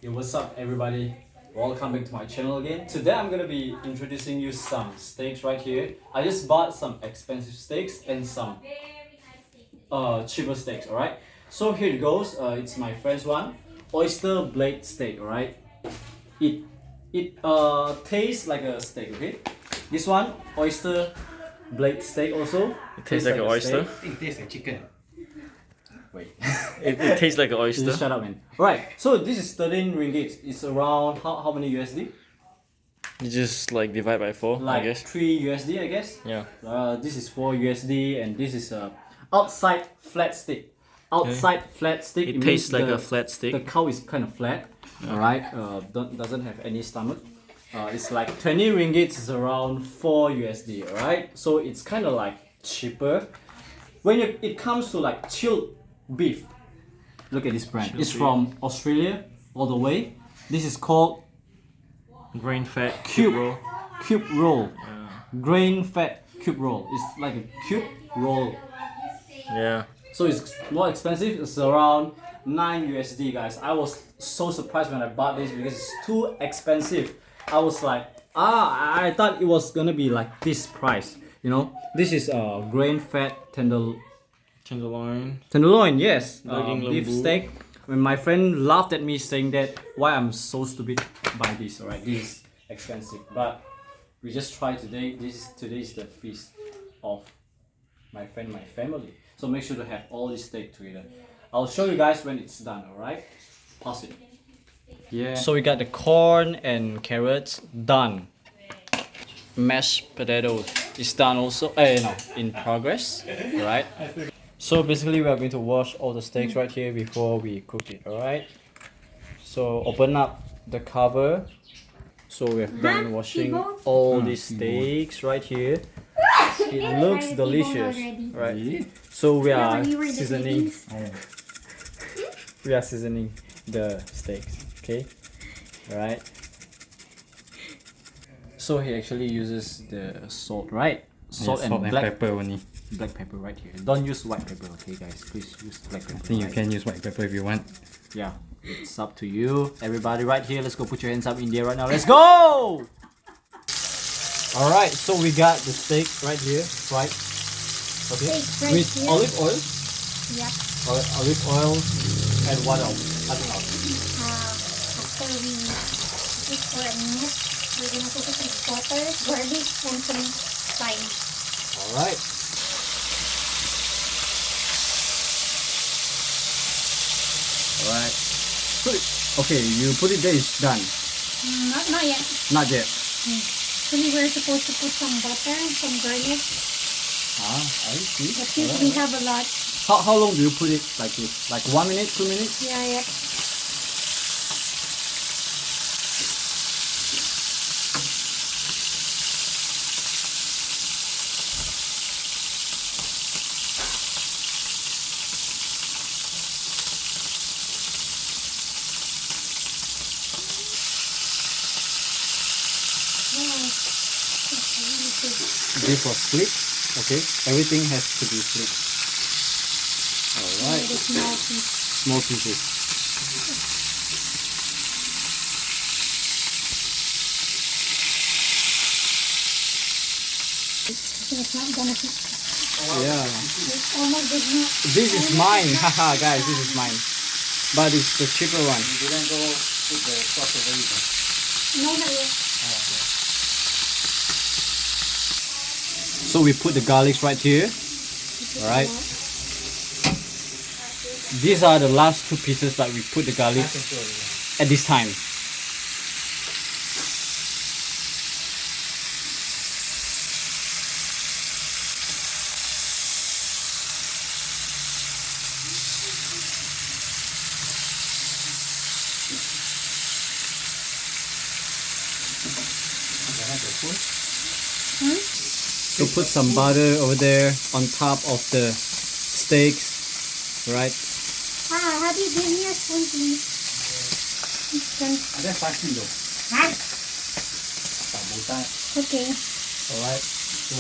Yo, what's up everybody? Welcome back to my channel again. Today I'm gonna be introducing you some steaks right here. I just bought some expensive steaks and some cheaper steaks, alright? So here it goes. It's my friend's one. Oyster blade steak, alright? It tastes like a steak, okay? This one, oyster blade steak also. It tastes like an oyster? I think it tastes like chicken. Wait. It tastes like an oyster. Just shut up, man. Alright, so this is 13 ringgit. It's around how many USD? You just like divide by 4, Like I guess. 3 USD, I guess. Yeah. This is 4 USD, and this is a outside flat stick. Outside flat stick. It tastes like a flat stick. The cow is kind of flat. Alright, doesn't have any stomach. It's like 20 ringgit is around 4 USD. Alright, so it's kind of like cheaper. When it comes to like chilled beef, look at this brand. It's from Australia all the way. This is called Grain fat cube roll. Cube roll. Grain fat cube roll. It's like a cube roll. Yeah. So it's more expensive. It's around 9 USD, guys. I was so surprised when I bought this because it's too expensive. I was like, I thought it was gonna be like this price. You know, this is grain fat Tenderloin. tenderloin, yes, Daging beef lembu. steak. When my friend laughed at me saying that why I'm so stupid buy this, alright, this is expensive. But we just try today. Today is the feast of my friend, my family. So make sure to have all this steak together. I'll show you guys when it's done, alright? Pause it. Yeah. So we got the corn and carrots done. Mashed potatoes is done also. No, in progress, right? So basically we are going to wash all the steaks right here before we cook it, alright? So open up the cover. So we have done washing all these steaks right here. It looks delicious, right? So we are seasoning. We are seasoning the steaks, okay? Alright. So he actually uses the salt, right? Salt and black pepper only. black pepper right here. Don't use white pepper, okay, guys? Please use black pepper. I think you right? can use white pepper if you want. Yeah, it's up to you. Everybody, right here. Let's go. Put your hands up in the air right now. Let's go. All right. So we got the steak right here, right? Okay. Steak right With here. olive oil. Yep. Olive oil, and what else? Nothing else. After we cook for a minute, we're gonna cook it with butter, garlic, and some thyme. All right. All right. Put it. Okay, you put it there. It's done. Not yet. Not yet. Actually, we're supposed to put some butter, some garlic, Ah, I see. but since Alright. we have a lot, How long do you put it like this? Like 1 minute, 2 minutes? yeah, yep. Wow. That's really good. This was split. Okay, everything has to be split. Alright, The small piece. small pieces. It's not gonna fit. Yeah. It's almost does not. This is mine. Haha, guys, this is mine. But it's the cheaper one. You didn't go put the sauce over it. No, not yet. So we put the garlics right here. Alright. These are the last two pieces that we put the garlic at this time. So put some butter over there on top of the steaks, right? Happy, give me a spoon, please. Ada 5 kilo. Huh? Tak buta. Okay. Alright, so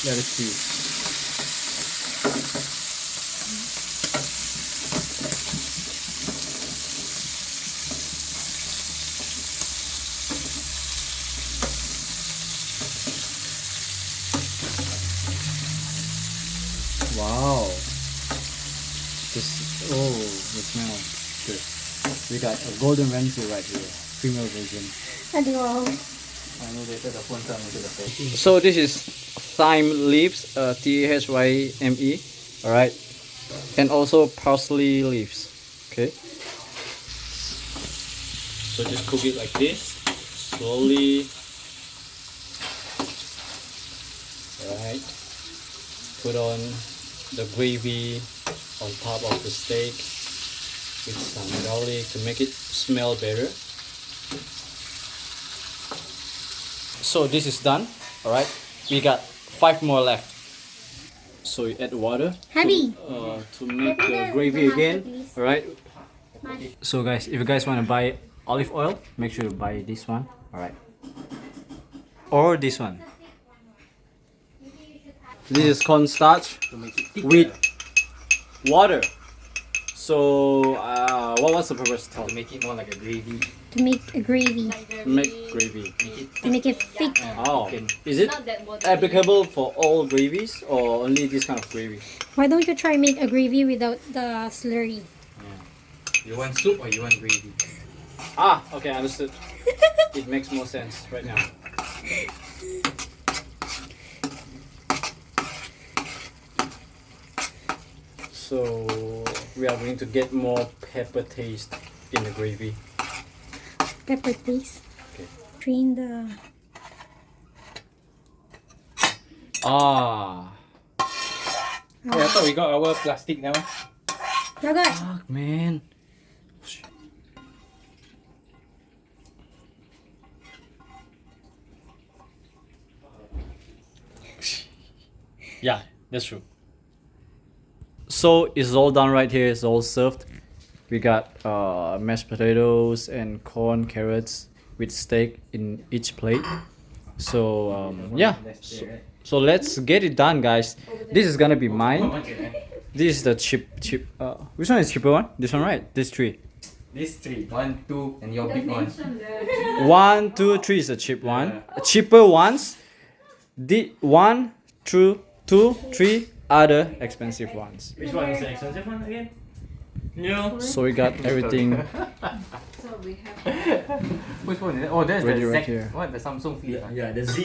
let us see. Oh, it smells good. We got a golden Ramsay right here, female version. Aduh, wow. I know later the phone come into the face. So this is thyme leaves, THYME, alright, and also parsley leaves. Okay. So just cook it like this, slowly. Alright. Put on the gravy on top of the steak with some garlic to make it smell better. So this is done. Alright. We got 5 more left. So you add water Happy. to make the gravy again. Alright. So guys, if you guys want to buy olive oil, make sure to buy this one. Alright. Or this one. This is cornstarch with water. So what's the purpose? Tell To me. make it more like a gravy. To make a gravy. Make gravy. To make it thick. Oh, is it applicable for all gravies or only this kind of gravy? Why don't you try make a gravy without the slurry? You want soup or you want gravy? Ah, okay, understood. It makes more sense right now. So we are going to get more pepper taste in the gravy. Pepper taste. Okay. Drain the... Ah, Hey, I thought we got our plastic now. Ragay. fuck, man. Yeah, that's true. So it's all done right here. It's all served. We got mashed potatoes and corn, carrots with steak in each plate. So yeah. So let's get it done, guys. This is gonna be mine. This is the cheap. Which one is cheaper one? This one, right? This 3. These 3. 1, 2, and your big one. 1, 2, 3 is the cheap one. Cheaper ones. The 1, 2, 3 are the expensive ones. Which one is the expensive one again? No. So we got everything Which one is it? Oh, that's ready the right Z. here. What, the Samsung Flip? Yeah, the Z